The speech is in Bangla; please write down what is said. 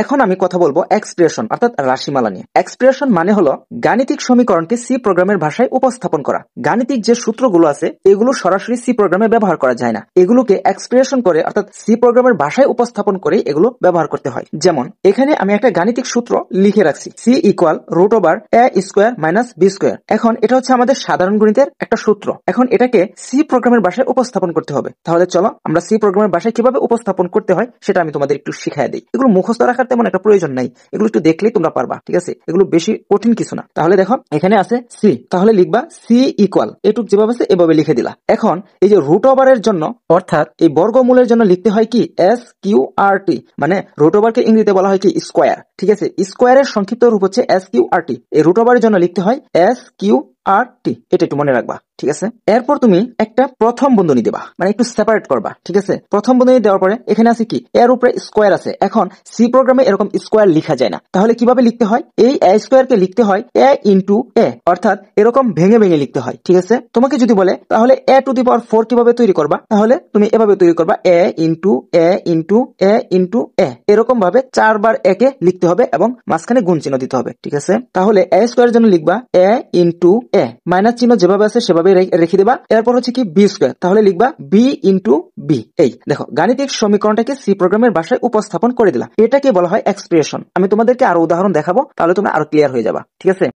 এখন আমি কথা বলবো এক্সপ্রেশন অর্থাৎ রাশিমালা নিয়ে। এক্সপ্রেশন মানে হলো গাণিতিক সমীকরণকে সি প্রোগ্রামের ভাষায় উপস্থাপন করা। গাণিতিক যে সূত্রগুলো আছে এগুলো সরাসরি সি প্রোগ্রামে ব্যবহার করা যায় না, এগুলোকে এক্সপ্রেশন করে অর্থাৎ সি প্রোগ্রামের ভাষায় উপস্থাপন করে এগুলো ব্যবহার করতে হয়। যেমন এখানে আমি একটা গাণিতিক সূত্র লিখে রাখছি, C equal root over a square minus B square. এখন এটা হচ্ছে আমাদের সাধারণ গণিতের একটা সূত্র, এখন এটাকে সি প্রোগ্রামের ভাষায় উপস্থাপন করতে হবে। তাহলে চলো আমরা সি প্রোগ্রামের ভাষায় কিভাবে উপস্থাপন করতে হয় সেটা আমি তোমাদের একটু শিখাই দিই। এগুলো মুখস্থ রাখার তেমন একটা প্রয়োজন নাই, এগুলো একটু দেখলেই তোমরা পারবা, ঠিক আছে? এগুলো বেশি কঠিন কিছু না। তাহলে দেখো এখানে আছে সি, তাহলে লিখবা সি ইকুয়াল এটুক যেভাবে আছে এভাবে লিখে দিলা। এখন এই যে রুট ওভারের জন্য অর্থাৎ এই বর্গমূলের জন্য লিখতে হয় কি এস কিউ আর টি, মানে রুট ওভারকে ইংরেজিতে বলা হয় কি স্কোয়ার, ঠিক আছে? স্কোয়ারের সংক্ষিপ্ত রূপ হচ্ছে এস কিউ আর টি। এই রুট ওভারের জন্য লিখতে হয় এস কিউ আর টি, এটা একটু মনে রাখবা, ঠিক আছে? এরপর তুমি একটা প্রথম বন্ধনী দেবা, মানে একটু সেপারেট করবা, ঠিক আছে? প্রথম বন্ধনী দেওয়ার পরে এখানে আছে কি এর উপরে স্কোয়ার আছে। এখন সি প্রোগ্রামে এরকম স্কোয়ার লেখা যায় না, তাহলে কিভাবে লিখতে হয়? এই এ স্কোয়ারকে লিখতে হয় এ ইন্টু এ, অর্থাৎ এরকম ভেঙে ভেঙে লিখতে হয়, ঠিক আছে? তোমাকে যদি বলে তাহলে এ টু দি পাওয়ার 4 কিভাবে তৈরি করবা, তাহলে তুমি এভাবে তৈরি করবা এ ইন্টু এ ইন্টু এ ইন্টু এ, এরকম ভাবে 4 বার একে লিখতে হবে এবং মাঝখানে গুণ চিহ্ন দিতে হবে, ঠিক আছে? তাহলে এ স্কোয়ারের জন্য লিখবা এ ইন্টু এ, মাইনাস চিহ্ন যেভাবে আছে সেভাবে রেখে দেবা। এরপর হচ্ছে কি বি স্কোয়ার, তাহলে লিখবা বি ইন্টু বি। এই দেখো গাণিতিক সমীকরণটাকে সি প্রোগ্রামের ভাষায় উপস্থাপন করে দিলাম, এটাকে বলা হয় এক্সপ্রেশন। আমি তোমাদেরকে আরো উদাহরণ দেখাবো, তাহলে তোমরা আরো ক্লিয়ার হয়ে যাবা, ঠিক আছে?